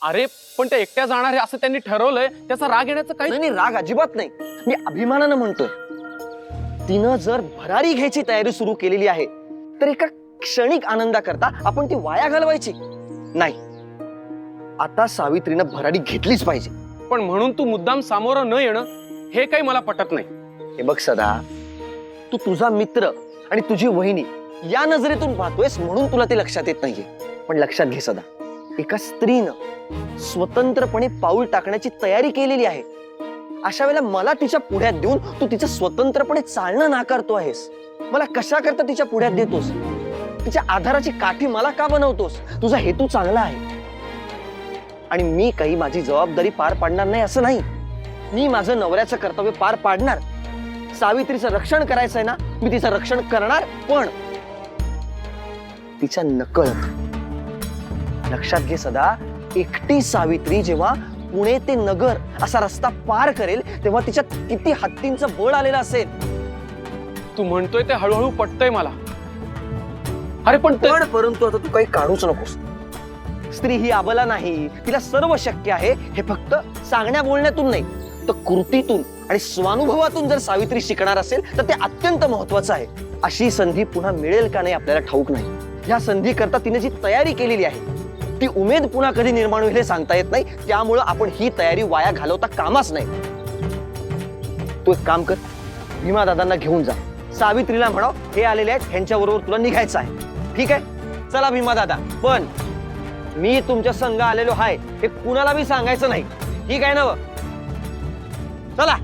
अरे पण ते एकट्या जाणार आहे असं त्यांनी ठरवलंय, त्याचा राग येण्याचं काही नाही राग अजिबात नाही, मी अभिमानानं म्हणतोय. तिनं जर भरारी घ्यायची तयारी सुरू केलेली आहे तर एका क्षणिक आनंदाकरता आपण ती वाया घालवायची नाही. आता सावित्रीनं भरारी घेतलीच पाहिजे. पण म्हणून तू मुद्दाम सामोरं न येणं हे काही मला पटत नाही. हे बघ सदा, तू तुझा मित्र आणि तुझी वहिनी या नजरेतून पाहतोयस म्हणून तुला ते लक्षात येत नाहीये. पण लक्षात घे सदा, एका स्त्रीनं स्वतंत्रपणे पाऊल टाकण्याची तयारी केलेली आहे. अशा वेळेला मला तिच्या पुढ्यात देऊन तू तिचं स्वतंत्रपणे चालणं नाकारतो आहेस. मला कशा करता तिच्या पुढ्यात देतोस? तिच्या आधाराची काठी मला का बनवतोस? तुझा हेतू चांगला आहे आणि मी काही माझी जबाबदारी पार पाडणार नाही असं नाही. मी माझं नवऱ्याचं कर्तव्य पार पाडणार. सावित्रीचं रक्षण करायचं आहे ना, मी तिचं रक्षण करणार, पण तिच्या नकळत. लक्षात घे सदा, एकटी सावित्री जेव्हा पुणे ते नगर असा रस्ता पार करेल तेव्हा तिच्यात किती हत्तींचं बळ आलेलं असेल. तू म्हणतोय ते हळूहळू पटतंय मला. अरे पण परंतु आता तू काही काढूच नकोस. स्त्री ही अबला नाही, तिला सर्व शक्य आहे. हे फक्त सांगण्या बोलण्यातून नाही तर कृतीतून आणि स्वानुभवातून जर सावित्री शिकणार असेल तर ते अत्यंत महत्वाचं आहे. अशी संधी पुन्हा मिळेल का नाही आपल्याला ठाऊक नाही. या संधी करता तिने जी तयारी केलेली आहे ती उमेद पुन्हा कधी निर्माण होईल हे सांगता येत नाही. त्यामुळं आपण ही तयारी वाया घालवता कामाच नाही. तू एक काम कर, भीमा दादांना घेऊन जा. सावित्रीला म्हणाव हे आलेले आहेत, ह्यांच्याबरोबर तुला निघायचं आहे. ठीक आहे, चला भीमा दादा. पण मी तुमच्या संघ आलेलो आहे हे कुणाला बी सांगायचं नाही. ठीक आहे ना? चला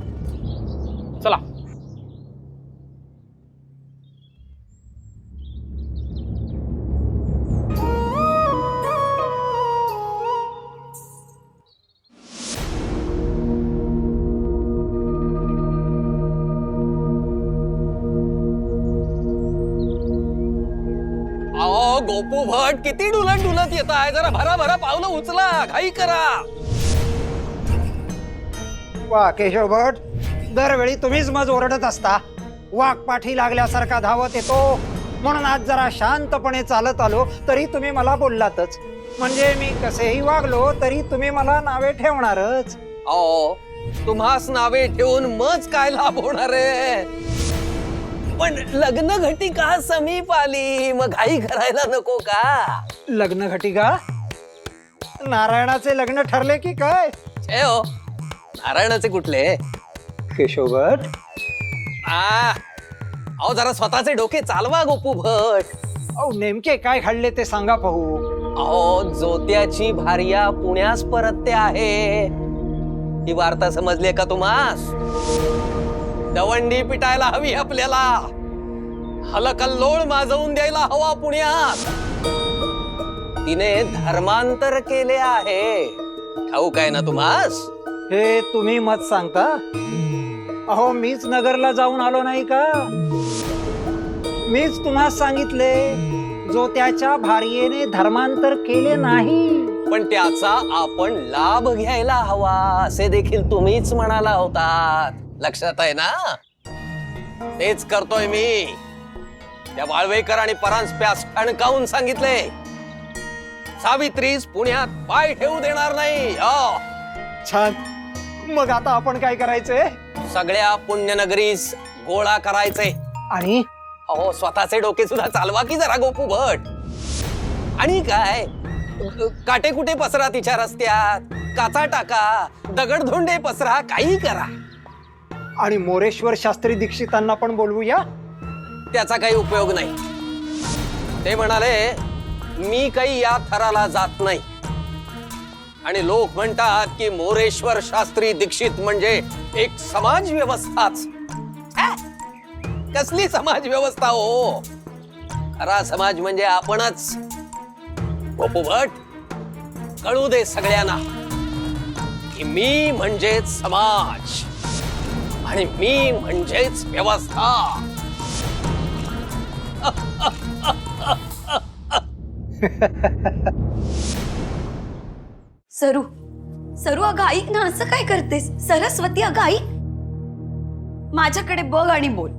चला. गोपू भट किती डुलत डुलत येत आहे. जरा भरा भरा पावलं उचला, घाई करा. वा केशव भट, दरवेळी तुम्हीच मज ओरडत असता. वाघ पाठी लागल्यासारखा धावत येतो. म्हणून आज जरा शांतपणे चालत आलो तरी तुम्ही मला बोललातच. म्हणजे मी कसेही वागलो तरी तुम्ही मला नावे ठेवणारच. अहो, तुम्हास नावे ठेवून मज काय लाभ होणार आहे? पण लग्न घटिका समीप आली, मग घाई करायला नको का? लग्न घटिका? नारायणाचे लग्न ठरले की काय? हो, नारायणाचे कुठले? केशव भट, अहो जरा स्वतःचे डोके चालवा गोपू भट. अहो नेमके काय घडले ते सांगा पाहू. अहो, जोत्याची भार्या पुण्यास परतते आहे. ही वार्ता समजली का तुम्हास? दवंडी पिटायला हवी आपल्याला. हलकल्लोळ माजवून द्यायला हवा पुण्यात. तिने धर्मांतर केले आहे, ठाऊक आहे ना तुम्हास? हे तुम्ही मत सांगता? अहो मीच नगरला जाऊन आलो नाही का? मीच तुम्हाला सांगितले जो त्याच्या भार्येने धर्मांतर केले नाही. पण त्याचा आपण लाभ घ्यायला हवा असे देखील तुम्हीच म्हणाला होता. लक्षात आहे ना? तेच करतोय मी. त्या वाळवेकर आणि परांजप्यास ठणकावून सांगितले, सावित्रीस पुण्यात पाय ठेवू देणार नाही. छान. मग आता आपण काय करायचंय? सगळ्या पुण्यनगरीस गोळा करायचे. आणि अहो स्वतःचे डोके सुद्धा चालवा की जरा गोपू भट. आणि काय काटे कुठे पसरा तिच्या रस्त्यात, काचा टाका, दगडधोंडे पसरा, काही करा. आणि मोरेश्वर शास्त्री दीक्षितांना पण बोलवूया. त्याचा काही उपयोग नाही. ते म्हणाले मी काही या थराला जात नाही. आणि लोक म्हणतात की मोरेश्वर शास्त्री दीक्षित म्हणजे एक समाज व्यवस्थाच. कसली समाज व्यवस्था हो? खरा समाज म्हणजे आपणच. गोपू भट, कळू दे सगळ्यांना की मी म्हणजेच समाज आणि मी म्हणजेच व्यवस्था. सरू, सरू अगं ऐक ना, असं काय करतेस? सरस्वती अगं ऐक, माझ्याकडे बघ आणि बोल.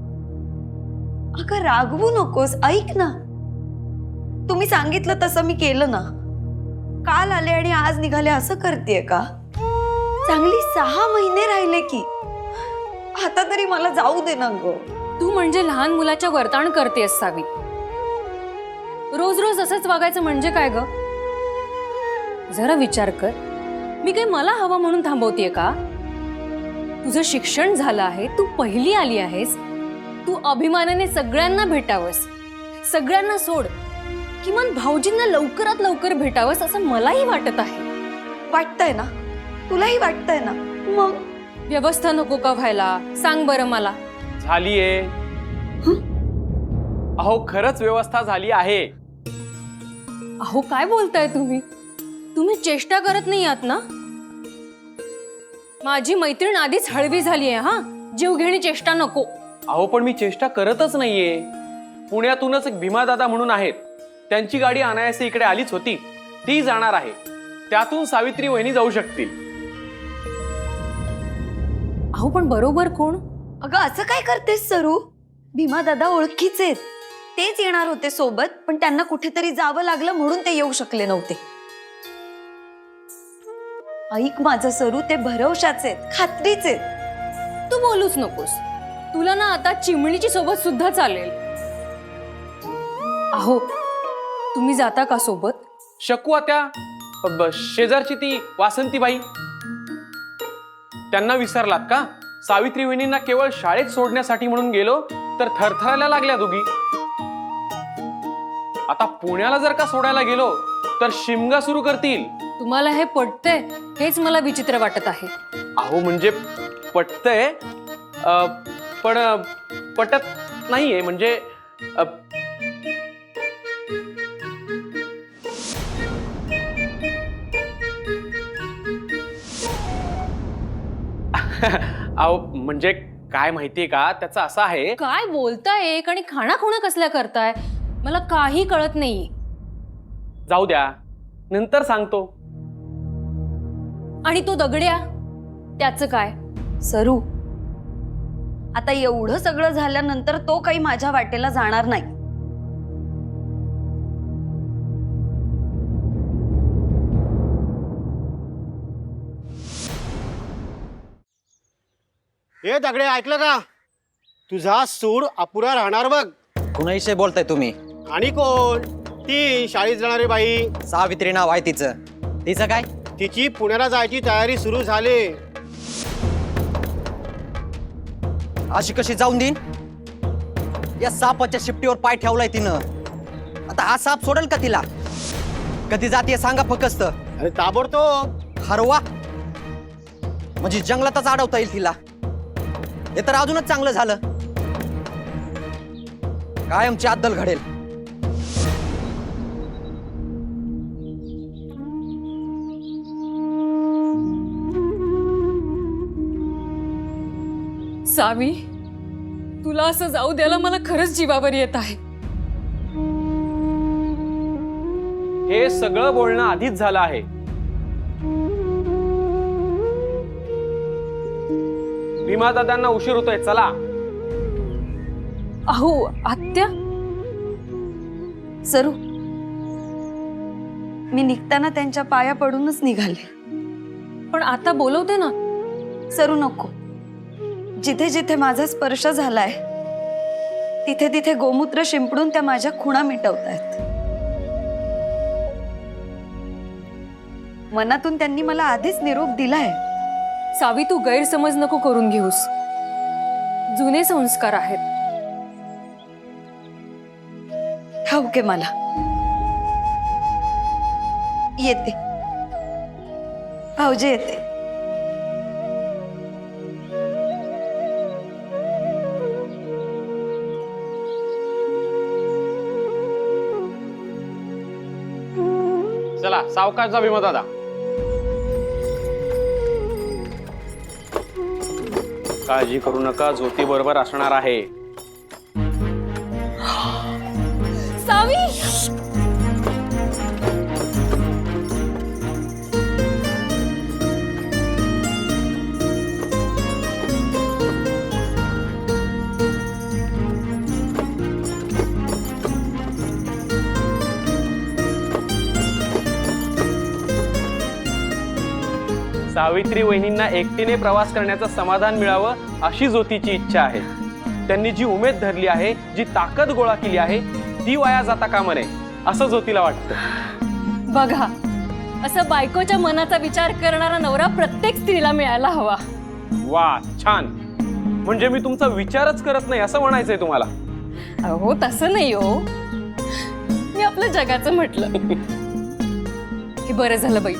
अगं रागवू नकोस, ऐक ना. तुम्ही सांगितलं तसं मी केलं ना. काल आले आणि आज निघाले असं करतेय का? चांगली 6 महिने राहिले की. आता तरी मला जाऊ दे ना ग. तू म्हणजे लहान मुलाच्या वर्तन करतेस सावी. रोज रोज असंच वागायचं म्हणजे काय ग? जरा विचार कर. मी काही मला हवं म्हणून थांबवतेय का? तुझं शिक्षण झालं आहे, तू पहिली आली आहेस, तू अभिमानाने सगळ्यांना भेटावंस, सगळ्यांना सोड, किमान भाऊजींना लवकरात लवकर भेटावंस असं मलाही वाटत आहे. वाटतंय ना? तुलाही वाटतंय ना? मग व्यवस्था नको का व्हायला? सांग बरं मला. झालीये. अहो खरंच व्यवस्था झाली आहे. अहो काय बोलताय तुम्ही? तुम्ही चेष्टा करत नाही आहात ना? माझी मैत्रीण आधीच हळवी झालीये. हा, जीवघेणी चेष्टा नको. अहो पण मी चेष्टा करतच नाहीये. पुण्यातूनच एक भीमा दादा म्हणून आहेत, त्यांची गाडी अनायासे इकडे आलीच होती, ती जाणार आहे. त्यातून सावित्री वहिनी जाऊ शकतील. अहो पण बरोबर कोण? अगं असं काय करतेस सरू? भीमा दादा ओळखीचे आहेत. तेच येणार होते सोबत, पण त्यांना कुठेतरी जावं लागलं म्हणून ते येऊ शकले नव्हते. ऐक माझं सरू, ते भरवशाचे आहेत, खात्रीचे आहेत. तू बोलूच नकोस. तुला ना आता चिमणीची सोबत सुद्धा चालेल. अहो तुम्ही जाता का सोबत? शकू आत्या, शेजारची ती वासंतीबाई, त्यांना विसरलात का? सावित्री वहिनींना केवळ शाळेत सोडण्यासाठी म्हणून गेलो तर थरथरायला लागल्या दोघी. आता पुण्याला जर का सोडायला गेलो तर शिमगा सुरू करतील. तुम्हाला हे पटतंय हेच मला विचित्र वाटत आहे. अहो म्हणजे पटतंय, पण पटत नाहीये. म्हणजे अहो म्हणजे काय माहितीये का, त्याचं असं आहे. काय बोलताय आणि खाणाखुणा कसल्या करताय? मला काही कळत नाही. जाऊ द्या, नंतर सांगतो. आणि तो दगड्या, त्याचं काय? सरू, आता एवढं सगळं झाल्यानंतर तो काही माझ्या वाटेला जाणार नाही. हे दगडे ऐकलं का? तुझा सूर अपुरा राहणार बघ. कुणाविषयी बोलताय तुम्ही? आणि कोण? ती शाळेत जाणारी बाई. सावित्री नाव आहे तिचं. तिचं काय? तिची पुण्याला जायची तयारी सुरू झाली. अशी कशी जाऊन देईन? या सापाच्या शिपटीवर पाय ठेवलाय तिनं. आता हा साप सोडेल का तिला? कधी जातीये सांगा फक्त. अरे ताबडतोब. हरवा म्हणजे जंगलातच अडवता येईल तिला. हे तर अजूनच चांगलं झालं. कायमची अद्दल घडेल. सावी, तुला असं जाऊ द्यायला मला खरंच जीवावर येत आहे. हे सगळं बोलणं आधीच झालं आहे. भीमा दादांना उशीर होतोय, चला. अहो आत्या, सरू, मी निघताना त्यांच्या पाया पडूनच निघाले. पण आता बोलवते ना. सरू नको. जिथे जिथे माझा स्पर्श झालाय तिथे तिथे गोमूत्र शिंपडून त्या माझ्या खुणा मिटवतायत. मनातून त्यांनी मला आधीच निरोप दिलाय. सावी, तू गैरसमज नको करून घेऊस. जुने संस्कार आहेत. ठाऊके मला. येते भाऊजी, येते. चला, सावकाश जा भीमा दादा. काळजी करू नका, ज्योती बरोबर असणार आहे. सावी, सावित्री वहिनींना एकटीने प्रवास करण्याचं समाधान मिळावं अशी ज्योतीची इच्छा आहे. त्यांनी जी उमेद धरली आहे, जी ताकद गोळा केली आहे, ती वाया जाता कामा नये असं ज्योतीला वाटतं. बघा, असं बायकोच्या मनाचा विचार करणारा नवरा प्रत्येक स्त्रीला मिळायला हवा. वा, छान. म्हणजे मी तुमचा विचारच करत नाही असं म्हणायचंय तुम्हाला? हो, तसं नाही हो, मी आपल्या जगाचं म्हटलं. हे बरं झालं बाई,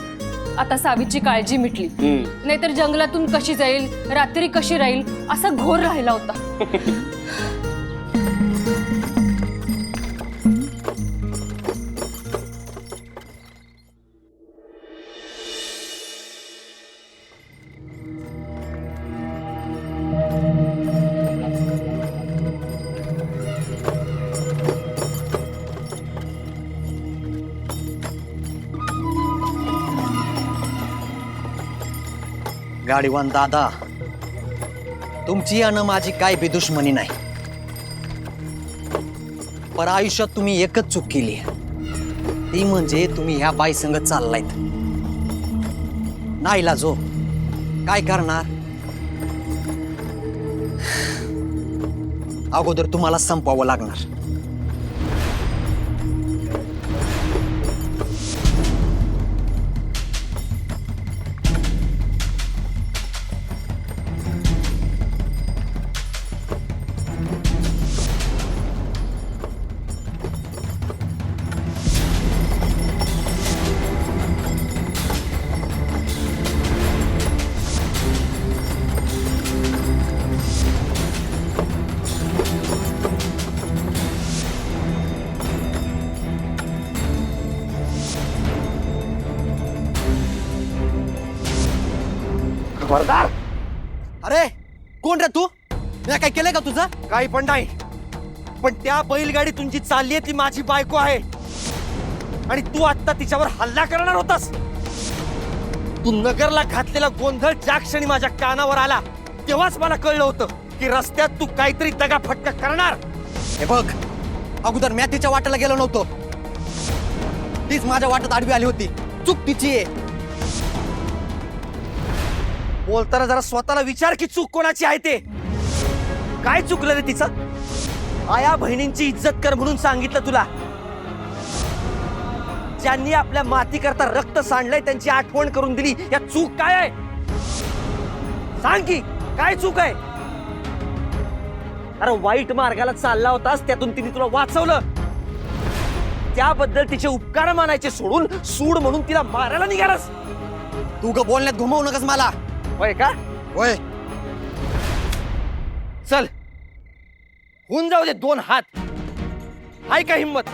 आता सावीची काळजी मिटली. नाहीतर जंगलातून कशी जाईल, रात्री कशी राहील असा घोर राहिला होता. गाडीवान दादा, तुमची आणि माझी काय बेदुश्मनी नाही, पर आयुष्यात तुम्ही एकच चूक केली, ती म्हणजे तुम्ही ह्या बाई संग चाललायत. नाही लाजो, काय करणार? अगोदर तुम्हाला संपवावं लागणार. अरे कोण रे तू? मी काय केलंय का तुझं? काही पण नाही, पण त्या बैलगाडी तुमची चालली आहे ती माझी बायको आहे, आणि तू आता तिच्यावर हल्ला करणार होतास. तू नगरला घातलेला गोंधळ ज्या क्षणी माझ्या कानावर आला तेव्हाच मला कळलं होतं की रस्त्यात तू काहीतरी दगाफटका करणार. हे बघ, अगोदर मी तिच्या वाट्याला गेलो नव्हतो, तीच माझ्या वाटत आडवी आली होती. चूक तिची आहे. बोलताना जरा स्वतःला विचार की चूक कोणाची आहे ते. काय चुकलं रे तिचं? आया बहिणींची इज्जत कर म्हणून सांगितलं तुला. ज्यांनी आपल्या माती करता रक्त सांडलंय त्यांची आठवण करून दिली, या चूक काय आहे? सांग की काय चूक आहे? अरे वाईट मार्गाला चालला होतास, त्यातून तिने तुला वाचवलं, त्याबद्दल तिचे उपकार मानायचे सोडून सूड म्हणून तिला मारायला निघालास. तू ग बोलण्यात घुमवू नकस मला. होय का? होय. चल, होऊन जाऊ दे 2 हात. हाय का हिम्मत?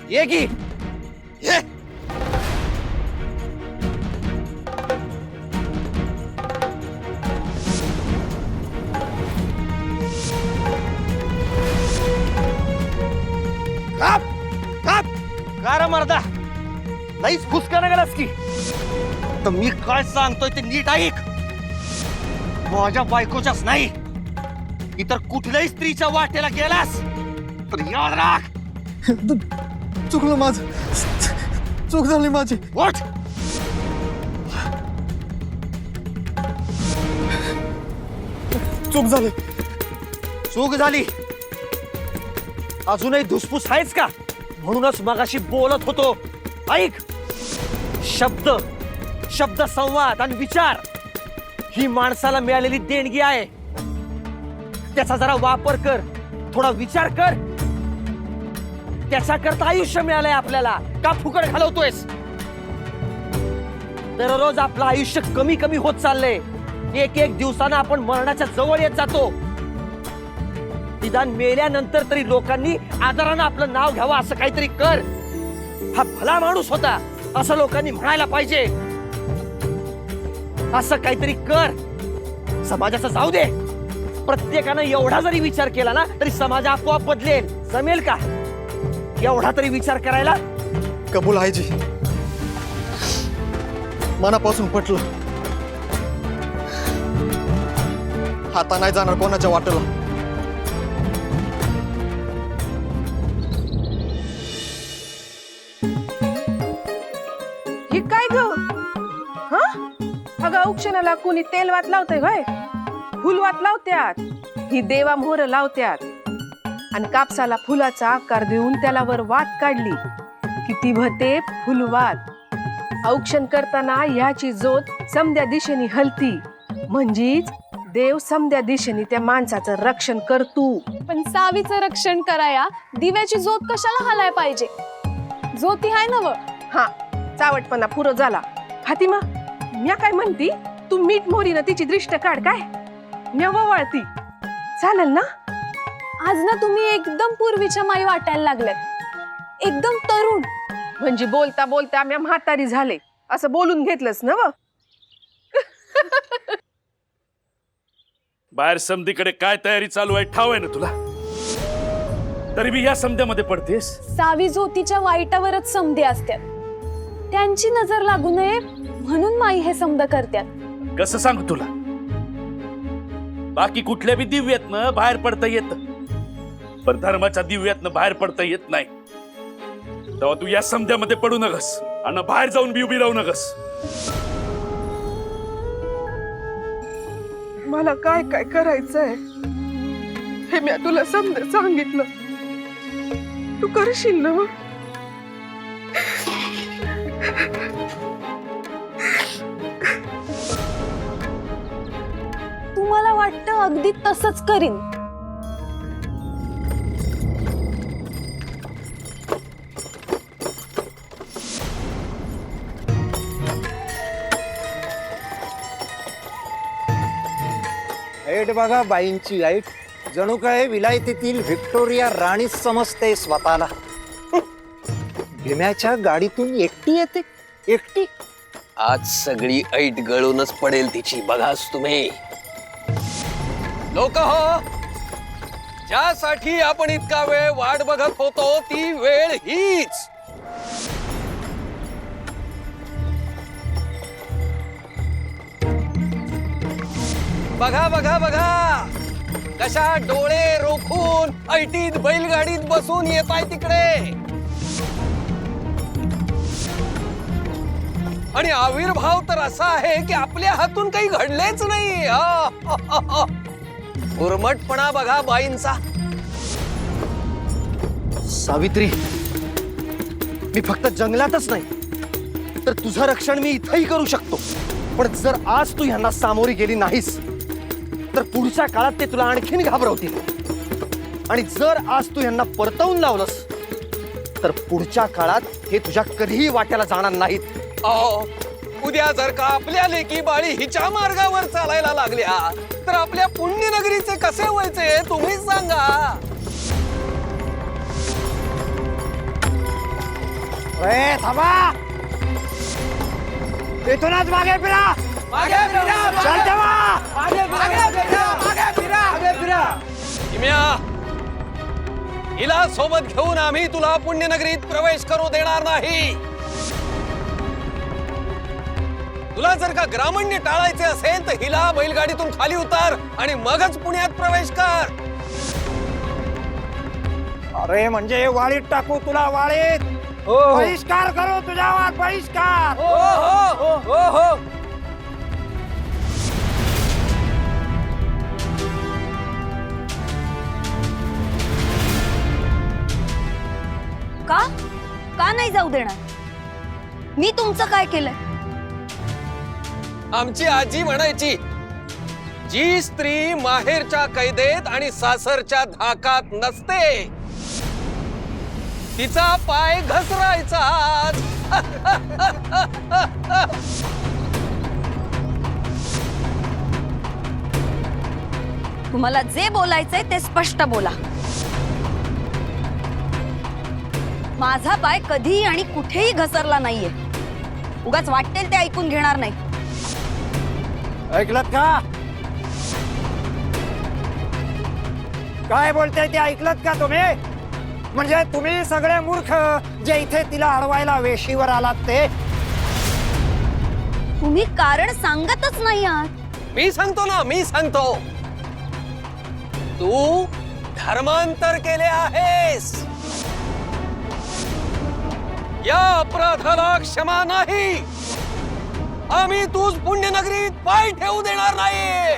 ये की ये. काप काप गारा मर्दा, नाहीच फुसका गेलास की. तर मी काय सांगतोय ते नीट ऐक. माझ्या बायकोच्याच नाही, इतर कुठल्याही स्त्रीच्या वाटेला गेलास तर याद राख. चुकलं माझं, चूक झाली माझी. उठ. चूक झाली. चूक झाली. अजूनही धुसफूस आहेच का? म्हणूनच मगाशी बोलत होतो. ऐक, शब्द शब्द संवाद आणि विचार ही माणसाला मिळालेली देणगी आहे. त्याचा जरा वापर कर, थोडा विचार कर. त्याच्याकरता आयुष्य मिळालंय आपल्याला, का फुकट घालवतोयस? दररोज आपलं आयुष्य कमी कमी होत चाललंय. एक एक दिवसानं आपण मरणाच्या जवळ येत जातो. निदान मेल्यानंतर तरी लोकांनी आदरानं आपलं नाव घ्यावं असं काहीतरी कर. हा भला माणूस होता असं लोकांनी म्हणायला पाहिजे. असं काहीतरी कर. समाजाचं जाऊ दे, प्रत्येकानं एवढा जरी विचार केला ना तरी समाज आपोआप बदलेल. जमेल का एवढा तरी विचार करायला? कबूल आहे जी, मनापासून पटलं. आता नाही जाणार कोणाच्या वाटेला. हे काय ग? अगं औक्षणाला कुणी तेल वात लावतंय व्हय, फुलवात लावत्यात, ही देवा मोहर लावत्यात आणि कापसाला फुलाचा आकार देऊन त्याला वर वात काढली किती भते फुलवात। औक्षण करताना ह्याची जोत समद्या दिशेने हलती, म्हणजेच देव समद्या दिशेने त्या माणसाचं रक्षण करतू। पण सावीचं रक्षण कराया दिव्याची जोत कशाला हलाय पाहिजे? ज्योती हाय नव। हा, चावटपणा पुरं झाला। फातिमा, म्या काय म्हणती, तू मीठ मोरीनं तिची दृष्ट काढ काय, म्या वळती चालेल ना? आज ना तुम्ही एकदम पूर्वीच्या माई वाटायला लागल्यात, एकदम तरुण। म्हणजे बोलता बोलता म्या म्हातारी झाले असं बोलून घेतलंस ना व? बाहेर समधीकडे काय तयारी चालू आहे ठाव आहे ना तुला, तरी मी या समध्यामध्ये पडतेस। सावी ज्योतीच्या वाईटावरच समधे असतात, त्यांची नजर लागू नये म्हणून माई हे समध करतात। कसं सांगू तुला, बाकी कुठल्या बी दिव्यातनं बाहेर पडता येत, पण धर्माच्या दिव्यातनं बाहेर पडता येत नाही। तेव्हा तू या समध्यामध्ये पडू नकस आणि बाहेर जाऊन बी उभी राहू नकस। मला काय काय करायचंय हे मी तुला समज सांगितलं, तू करशील ना? तुम्हाला वाटतं अगदी तसंच करीन, ऐट बघा बाईंची ऐट, जणू काय विलायतीतील व्हिक्टोरिया राणीच समजते स्वतःला। भीम्याच्या गाडीतून एकटी येते, एकटी। आज सगळी ऐट गळूनच पडेल तिची, बघाच तुम्ही। लोक हो, ज्यासाठी आपण इतका वेळ वाट बघत होतो ती वेळ हीच। बघा बघा बघा, कशा डोळे रोखून ऐटीत बैलगाडीत बसून येत आहे तिकडे, आणि आविर्भाव तर असा आहे की आपल्या हातून काही घडलेच नाही। उर्मटपणा बघा बाईंचा। सावित्री, मी फक्त जंगलातच नाही तर तुझं रक्षण मी इथंही करू शकतो, पण जर आज तू ह्यांना सामोरी गेली नाहीस तर पुढच्या काळात ते तुला आणखीन घाबरवतील, आणि जर आज तू ह्यांना परतवून लावलंस तर पुढच्या काळात हे तुझ्या कधीही वाट्याला जाणार नाहीत। उद्या जर का आपल्या लेकी बाळी हिच्या मार्गावर चालायला लागल्या तर आपल्या पुण्यनगरीचे कसे व्हायचे तुम्हीच सांगा। ए थांबा, इथूनच मागे फिरा, मागे फिरा, चल तेव्हा। किम्या, हिला सोबत घेऊन आम्ही तुला पुण्यनगरीत प्रवेश करू देणार नाही। तुला जर का ग्रामण्य टाळायचे असेल तर हिला बैलगाडीतून खाली उतार आणि मगच पुण्यात प्रवेश कर। अरे म्हणजे वाळीत टाकू तुला, वाळीत बहिष्कार करू तुझ्यावर, बहिष्कार। का का नाही जाऊ देणार? मी तुमचं काय केलंय? आमची आजी म्हणायची, जी स्त्री माहेरच्या कैदेत आणि सासरच्या धाकात नसते तिचा पाय घसरायचा। तुम्हाला जे बोलायचंय ते स्पष्ट बोला। माझा पाय कधीही आणि कुठेही घसरला नाहीये, उगाच वाटेल ते ऐकून घेणार नाही। ऐकलत का? काय बोलताय ते ऐकलत का तुम्ही? म्हणजे तुम्ही सगळे मूर्ख जे इथे तिला अडवायला वेशीवर आलात ते। तुम्ही कारण सांगतच नाही आहात। मी सांगतो ना, मी सांगतो। तू धर्मांतर केले आहेस, या अपराधाला क्षमा नाही। आम्ही तूच पुण्यनगरीत पाय ठेवू देणार नाही